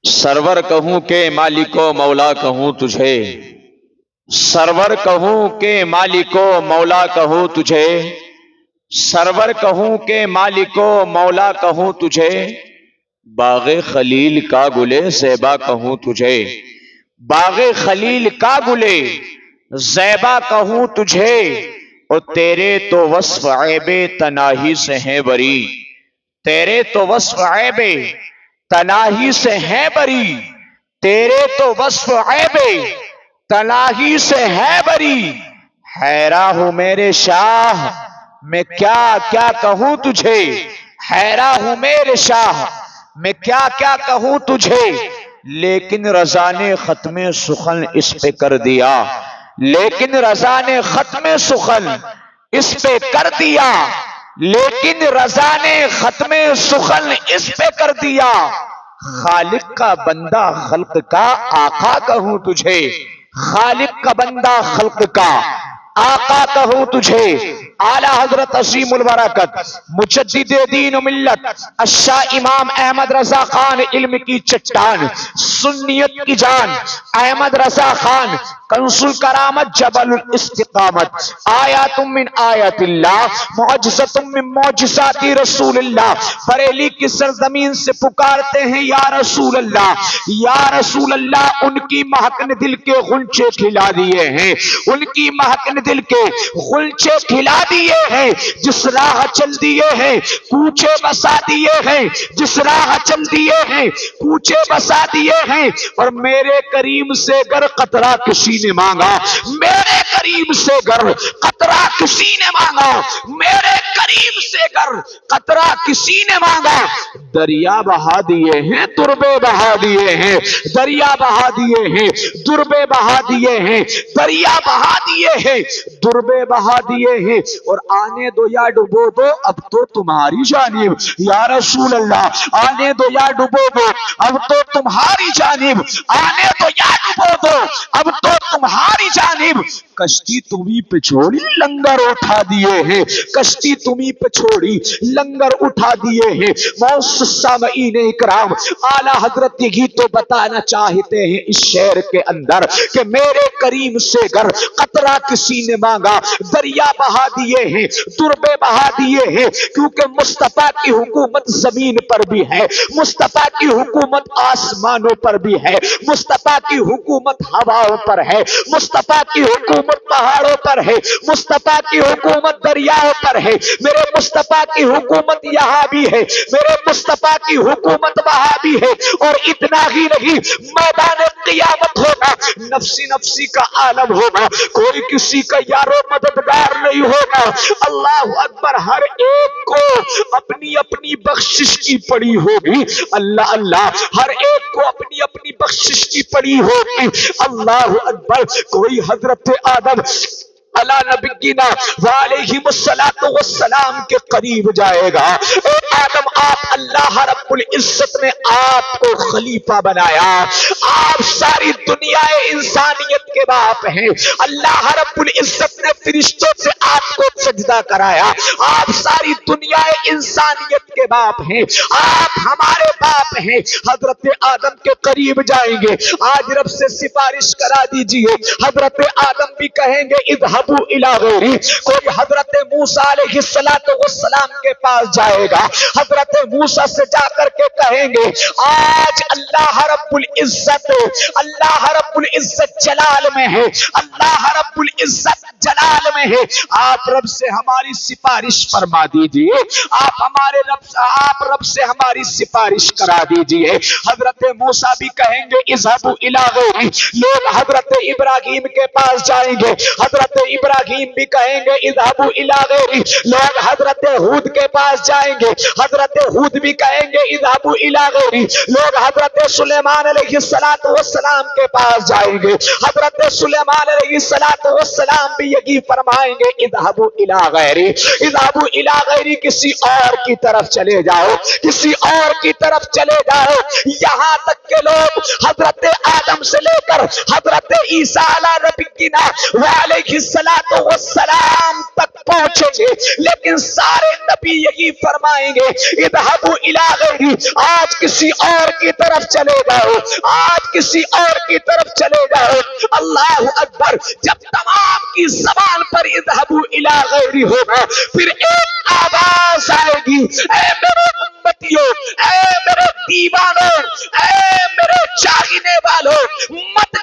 سرور کہوں کہ مالکو مولا کہوں تجھے، سرور کہوں کہ مالکو مولا کہوں تجھے، سرور کہوں کہ مالکو مولا کہوں تجھے، باغ خلیل کا گلے زیبا کہوں تجھے، باغ خلیل کا گلے زیبا کہوں تجھے، اور تیرے تو وصف عیب تناہی سے ہیں بری، تیرے تو وصف عیب تناہی سے ہیں بری، تیرے تو وصف عیب تناہی سے ہے بری، حیران ہوں میرے شاہ میں کیا کیا کہوں تجھے، حیران ہوں میرے شاہ میں کیا کیا کہوں تجھے، لیکن رضا نے ختم سخن اس پہ کر دیا، لیکن رضا نے ختم سخن اس پہ کر دیا، لیکن رضا نے ختم سخن اس پہ کر دیا، خالق کا بندہ خلق کا آقا کہوں تجھے، خالق کا بندہ خلق کا آقا کہوں تجھے، اعلی حضرت عظیم البرکت مجدد دین و ملت الشاہ امام احمد رضا خان علم کی چٹان، سنیت کی جان، احمد رضا خان کنز الکرامت جبل الاستقامت، آیات من آیات اللہ، معجزۃ من معجزات رسول اللہ، بریلی کی سرزمین سے پکارتے ہیں یا رسول اللہ، یا رسول اللہ، ان کی مہک نے دل کے غنچے کھلا دیے ہیں، ان کی مہک نے دل کے غنچے کھلا دیے ہیں، جس راہ چل دیے ہیں کوچے بسا دیے ہیں، جس راہ چل دیے ہیں کوچے بسا دیے ہیں، اور میرے کریم سے گر قطرہ کسی نے مانگا، میرے کریم سے گر قطرہ کسی نے مانگا، میرے کریم سے گر قطرہ کسی نے مانگا، دریا بہا دیے ہیں تربے بہا دیے ہیں، دریا بہا دیے ہیں دربے بہا دیے ہیں، دریا بہا دیے ہیں دربے بہا دیے ہیں، اور آنے دو یا ڈبو دو اب تو تمہاری جانب، یا رسول اللہ آنے دو یا ڈبو دو اب تو تمہاری جانب، آنے دو یا ڈبو دو اب تو تمہاری جانب، کشتی تمہیں پہ چھوڑی لنگر اٹھا دیے ہیں، کشتی تمہیں پہ چھوڑی لنگر اٹھا دیے ہیں، معزز سامعین اکرام، اعلی حضرت یہی تو بتانا چاہتے ہیں اس شعر کے اندر کہ میرے کریم سے گر قطرہ کسی نے مانگا، دریا بہا دیے ہیں دربے بہا دیے ہیں، کیونکہ مصطفیٰ کی حکومت زمین پر بھی ہے، مصطفیٰ کی حکومت آسمانوں پر بھی ہے، مصطفیٰ کی حکومت ہواؤں پر ہے، مصطفیٰ کی حکومت پہاڑوں پر ہے، مصطفیٰ کی حکومت دریاؤں پر ہے، میرے مصطفیٰ کی حکومت یہاں بھی ہے، میرے مصطفیٰ کی حکومت وہاں بھی ہے، اور اتنا ہی نہیں، میدان قیامت ہوگا، نفسی نفسی کا عالم ہوگا، کوئی کسی کا یار و مددگار نہیں ہوگا، اللہ اکبر، ہر ایک کو اپنی اپنی بخشش کی پڑی ہوگی، اللہ اللہ، ہر ایک کو اپنی اپنی بخشش کی پڑی ہوگی، اللہ اکبر، کوئی حضرت آدم علی نبینا وعلیہ السلام کے قریب جائے گا، اے آدم آپ اللہ رب العزت نے آپ کو خلیفہ بنایا، آپ ساری دنیا انسانیت کے باپ ہیں، اللہ رب العزت نے فرشتوں سے آپ کو سجدہ کرایا، آپ ساری دنیا انسانیت کے باپ ہیں، آپ ہمارے باپ ہیں، حضرت آدم کے قریب جائیں گے، آج رب سے سفارش کرا دیجئے، حضرت آدم بھی کہیں گے اذهبوا الی غیری، کوئی حضرت موسیٰ علیہ السلام کے پاس جائے گا، حضرت موسیٰ سے جا کر کے کہیں گے آج اللہ رب العزت، اللہ رب العزت جلال میں ہے، اللہ رب العزت جلال میں ہے، آپ رب سے ہماری سفارش فرما دیجئے، آپ ہمارے رب سے ہماری سفارش کرا دیجئے، حضرت موسیٰ بھی کہیں گے اذهبوا الی غیری، لوگ حضرت ابراہیم کے پاس جائیں گے، حضرت ابراہیم بھی کہیں گے اذهبوا الی غیری، لوگ حضرت ہود کے پاس جائیں گے، حضرت ہود بھی کہیں گے اذهبوا الی غیری، لوگ حضرت سلیمان علیہ السلام کے پاس جائیں گے، حضرت سلیمان علیہ السلام بھی یہی فرمائیں گے اذهبوا الی غیری، اذهبوا الی غیری، کسی اور کی طرف چلے جاؤ، کسی اور کی طرف چلے جاؤ، یہاں تک کہ لوگ حضرت آدم سے لے کر حضرت عیسیٰ علی نبینا وعلیہ السلام تک پہنچیں گے، لیکن سارے نبی یہی فرمائیں گے اذهبوا الی غیری، آج کسی اور کی طرف چلے جاؤ، آج کسی اور کی طرف چلے جاؤ، اللہ اکبر، جب تمام کی زبان پر اذهبوا الى غیری ہوگا، پھر ایک آواز آئے گی، اے میرے امتیوں، اے میرے دیوانوں، اے میرے چاہنے والوں، مت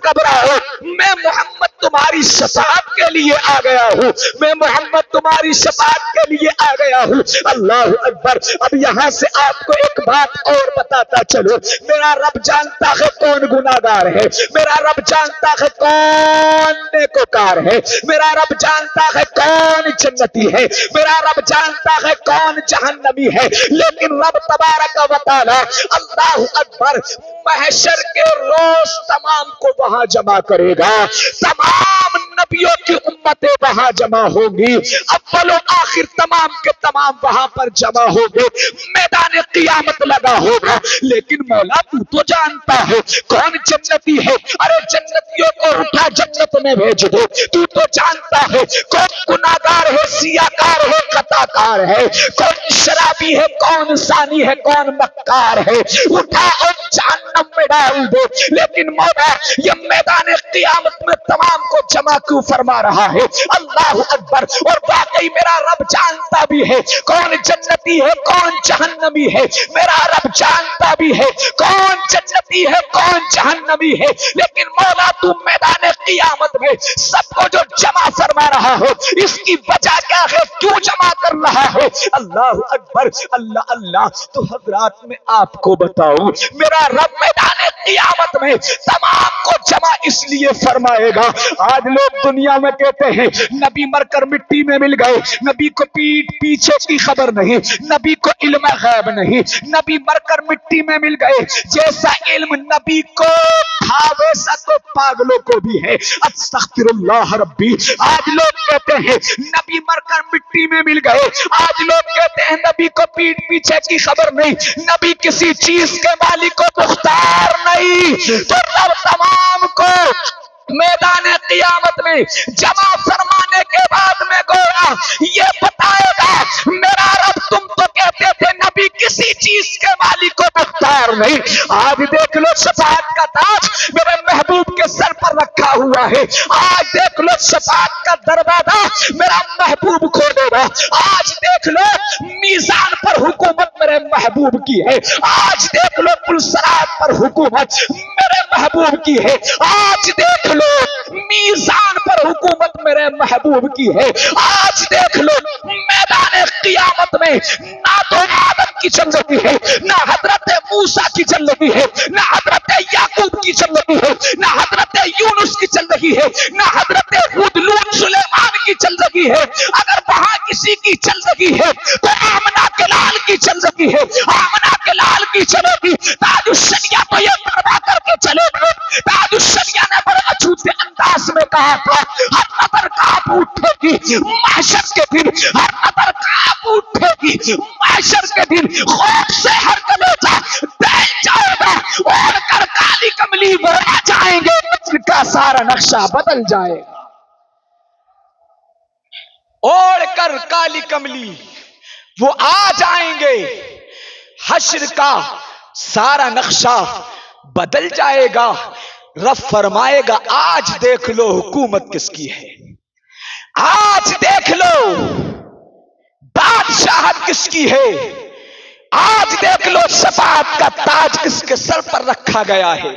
گھبراؤ، میں محمد تمہاری شفاعت کے لیے آ گیا ہوں، میں محمد تمہاری شفاعت کے لیے آ گیا ہوں۔ اللہ اکبر۔ اب یہاں سے آپ کو ایک بات اور بتاتا چلو، میرا رب جانتا ہے کون گناہگار ہے، میرا رب جانتا ہے کون نیکوکار ہے، میرا رب جانتا ہے کون جنتی ہے، میرا رب جانتا ہے کون جہنمی ہے، لیکن رب تبارک و تعالی اللہ اکبر محشر کے روز تمام کو وہاں جمع کرے گا، تمام نبیوں کی امتیں وہاں جمع ہوگی، اول و آخر تمام کے تمام وہاں پر جمع ہوگے، میدان قیامت لگا ہوگا، لیکن مولا تو جانتا ہے کون جنتی ہے، ارے جنتیوں کو اٹھا جنت میں بھیج دو، تو جانتا ہے کون گناہگار ہے، سیاکار ہے، خطاکار ہے، کون شرابی ہے، کون زانی ہے، کون مکار ہے، اٹھا اور جہنم میں ڈال دو، لیکن مولا یہ میدان قیامت میں تمام کو جمع کیوں فرما رہا ہے؟ اللہ اکبر۔ اور واقعی میرا رب جانتا بھی ہے کون جنتی ہے کون جہنمی ہے، میرا رب جانتا بھی ہے کون جنتی ہے کون جہنمی ہے، لیکن مولا تو میدان قیامت میں سب کو جو جمع فرما رہا ہو اس کی وجہ کیا ہے، کیوں جمع کر رہا ہے؟ اللہ اکبر، اللہ اللہ۔ تو حضرات میں آپ کو بتاؤں، میرا رب میدان قیامت میں تمام کو جمع اس لیے فرمائے گا۔ آج لوگ دنیا میں کہتے ہیں نبی مر کر مٹی میں مل گئے، نبی کو پیچھے کی خبر نہیں، نبی کو علم غیب نہیں، نبی مر کر مٹی میں مل گئے، جیسا علم نبی کو تھا ویسا تو پاگلوں کو بھی ہے۔ استغفر اللہ ربی۔ آج لوگ کہتے ہیں نبی مر کر مٹی میں مل گئے، آج لوگ کہتے ہیں نبی کو پیٹ پیچھے کی خبر نہیں، نبی کسی چیز کے مالک کو مختار نہیں، تو رب تمام کو میدان قیامت میں جمع فرمانے کے بعد میں گویا یہ بتائے گا، میرا رب تم تو کہتے تھے نبی کسی چیز کے مالک کو مختار نہیں، آج دیکھ لو شفاعت کا تاج میرے محبوب کے سر پر رکھا ہوا ہے، آج دیکھ لو شفاعت کا دروازہ میرا محبوب کھولے گا، آج دیکھ لو میزان پر حکومت میرے محبوب کی ہے، آج دیکھ لو پلسرات پر حکومت میرے محبوب کی ہے، آج دیکھ لو میزان پر حکومت میرے محبوب کی ہے، آج دیکھ لو میدان قیامت میں نہ تو آدم کی چل رہی ہے، نہ حضرت موسیٰ کی چل رہی ہے، نہ حضرت یعقوب کی چل رہی ہے، نہ حضرت یونس کی چل رہی ہے، نہ حضرت ہود لوط سلیمان کی چل رہی ہے، اگر وہاں کسی کی چل رہی ہے تو آمنہ کے لال کی چل رہی ہے، آمنہ کے لال کی چلے گی، تاج الشریعہ تو یہ پروا کر کے چلے گئے، تاج الشریعہ نے بڑے اچھوتے انداز میں کہا تھا ہر نظر کانپ اٹھے گی محشر کے دن، ہر نظر کانپ اٹھے گی محشر کے دن، خوف سے ہر کلیجہ دہل جائے گا، اوڑھ کر کالی کملی وہ آ جائیں گے، مصر کا سارا نقشہ بدل جائے گا، اوڑھ کر کالی کملی وہ آ جائیں گے، حشر کا سارا نقشہ بدل جائے گا، رب فرمائے گا آج دیکھ لو حکومت کس کی ہے، آج دیکھ لو بادشاہت کس کی ہے، آج دیکھ لو شفاعت کا تاج کس کے سر پر رکھا گیا ہے۔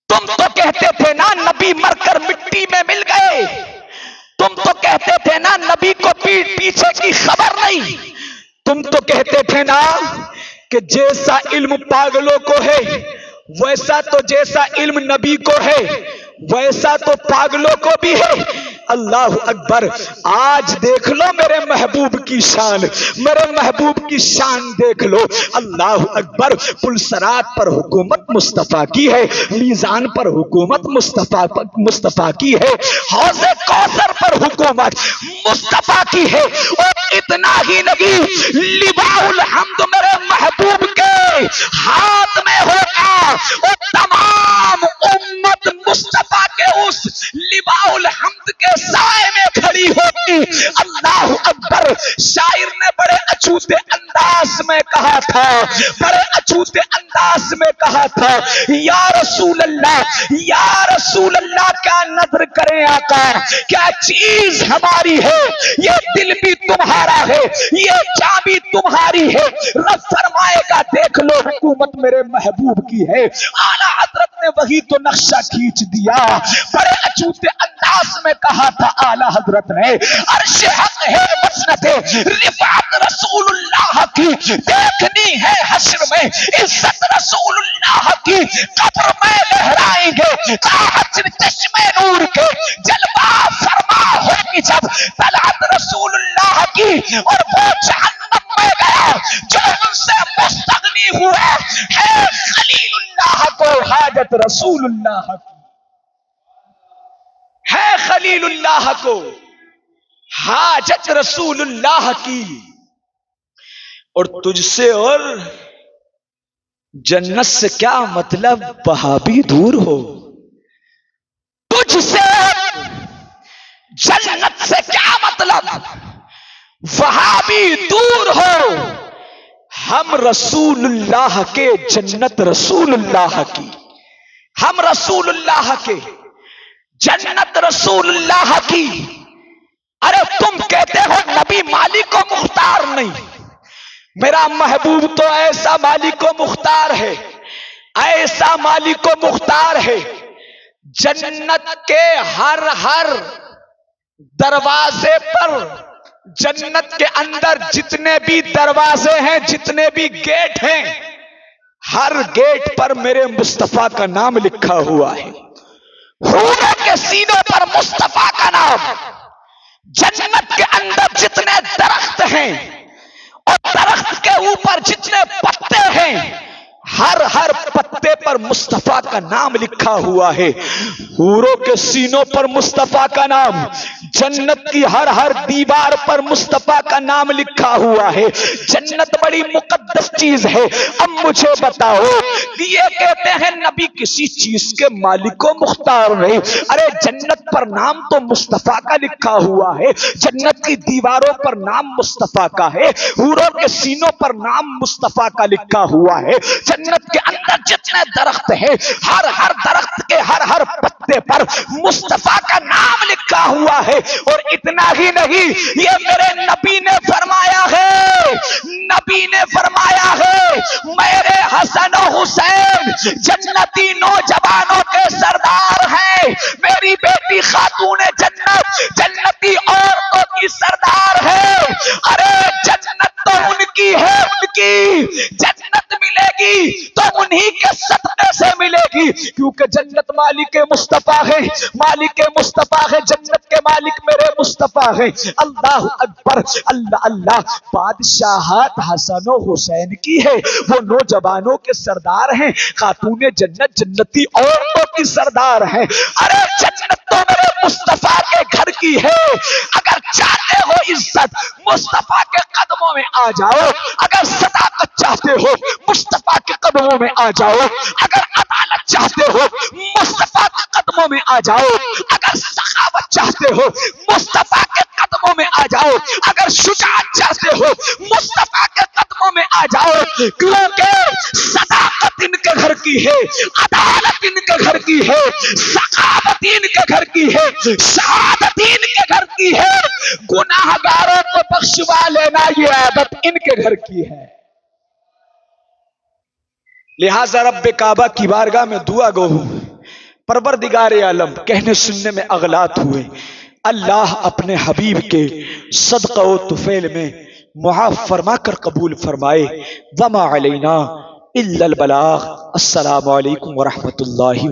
تم تو کہتے تھے نا نبی مر کر مٹی میں مل گئے، تم تو کہتے تھے نا نبی کو پیچھے کی خبر نہیں، تم تو کہتے تھے نا کہ جیسا علم پاگلوں کو ہے ویسا تو جیسا علم نبی کو ہے ویسا تو پاگلوں کو بھی ہے۔ اللہ اکبر۔ آج دیکھ لو میرے محبوب کی شان، میرے محبوب کی شان دیکھ لو۔ اللہ اکبر۔ پلسرات پر حکومت مصطفیٰ کی ہے، میزان پر حکومت مصطفیٰ کی ہے، حوض کوثر پر حکومت مصطفیٰ کی ہے، اور اتنا ہی نہیں، لواء الحمد میرے محبوب کے ہاتھ میں ہوگا، اور تمام امت مصطفیٰ کے اس لواء الحمد کے سائے میں کھڑی ہوگی۔ اللہ اکبر۔ شاعر نے بڑے اچھوتے انداز میں کہا کہا تھا، بڑے اچھوتے انداز میں کہا تھا، یا رسول اللہ، یا رسول اللہ، کیا نظر کریں آقا، کیا چیز ہماری ہے، یہ دل بھی تمہارا ہے، یہ جان بھی تمہاری ہے۔ رب فرمائے گا دیکھ لو حکومت میرے محبوب کی ہے۔ اعلیٰ حضرت نے وہی تو نقشہ کھینچ دیا، بڑے اچھوتے انداز میں کہا تھا اعلیٰ حضرت نے، عرش حق ہے مسند رفعت رسول اللہ کی، دیکھنی ہے حشر میں عزت رسول اللہ کی، قبر میں لہرائیں گے حشر چشمے نور کے، جلوہ فرما ہوگی جب طلعت رسول اللہ کی، اور وہ جہنم میں گیا جو ان سے مستغنی ہوا ہے خلیل اللہ کو حاجت رسول اللہ کی، ہے خلیل اللہ کو حاجت رسول اللہ کی۔ اور تجھ سے اور جنت سے کیا مطلب، وہابی دور ہو، تجھ سے جنت سے کیا مطلب، وہابی دور ہو، ہم رسول اللہ کے جنت رسول اللہ کی، ہم رسول اللہ کے جنت رسول اللہ کی۔ ارے تم کہتے ہو نبی مالک و مختار نہیں، میرا محبوب تو ایسا مالک و مختار ہے، ایسا مالک و مختار ہے، جنت کے ہر دروازے پر، جنت کے اندر جتنے بھی دروازے ہیں، جتنے بھی گیٹ ہیں، ہر گیٹ پر میرے مصطفیٰ کا نام لکھا ہوا ہے، حوروں کے سینوں پر مصطفیٰ کا نام، جنت کے اندر جتنے درخت ہیں اور درخت کے اوپر جتنے پتے ہیں، ہر پتے پر مصطفیٰ کا نام لکھا ہوا ہے، حوروں کے سینوں پر مصطفیٰ کا نام، جنت کی ہر دیوار پر مصطفیٰ کا نام لکھا ہوا ہے۔ جنت بڑی مقدس چیز ہے۔ اب مجھے بتاؤ، یہ کہتے ہیں نبی کسی چیز کے مالک و مختار نہیں، ارے جنت پر نام تو مصطفیٰ کا لکھا ہوا ہے، جنت کی دیواروں پر نام مصطفیٰ کا ہے، حوروں کے سینوں پر نام مصطفیٰ کا لکھا ہوا ہے، جنت کے اندر جتنے درخت ہیں، ہر درخت کے ہر پتے پر مصطفیٰ کا نام لکھا ہوا ہے۔ اور اتنا ہی نہیں، یہ میرے نبی نے فرمایا ہے، نبی نے فرمایا ہے، میرے حسن و حسین جنتی نوجوانوں کے سردار ہیں، میری بیٹی خاتون جنت جنتی عورتوں کی سردار ہے۔ ارے جنت تو ان کی ہے، ان کی جنت ملے گی تو انہی کے صدقے سے ملے گی، کیونکہ جنت مالک مصطفیٰ ہے، مالک مصطفیٰ ہے، جنت کے مالک میرے مصطفیٰ ہے۔ اللہ اکبر، اللہ اللہ۔ بادشاہت حسن و حسین کی ہے، وہ نوجوانوں کے سردار ہیں، خاتون جنت جنتی عورتوں کی سردار ہیں۔ ارے جنت تو میرے مصطفیٰ کے گھر کی ہے۔ اگر چاہتے ہو عزت، مصطفیٰ کے قدموں میں آ جاؤ، اگر صداقت چاہتے ہو مصطفیٰ کے قدموں میں آ جاؤ، اگر عدالت چاہتے ہو مصطفیٰ کے قدموں میں آ جاؤ، اگر سخاوت چاہتے ہو مصطفیٰ کے قدموں میں آ جاؤ، اگر شجاعت چاہتے ہو مصطفیٰ کے قدموں میں آ جاؤ، کیونکہ صداقت ان کے گھر کی ہے، عدالت ان کے گھر کی ہے، سخاوت ان کے گھر کی ہے، شہادت ان کے گھر کی ہے، گناہگاروں کو بخشوا لینا یہ عادت ان کے گھر کی ہے۔ لہذا رب کعبہ کی بارگاہ میں دعا گو ہوں، پروردگار عالم، کہنے سننے میں اغلاط ہوئے، اللہ اپنے حبیب کے صدقہ و طفیل میں معاف فرما کر قبول فرمائے۔ وما علینا الا البلاغ۔ السلام علیکم ورحمۃ اللہ وبرکاتہ۔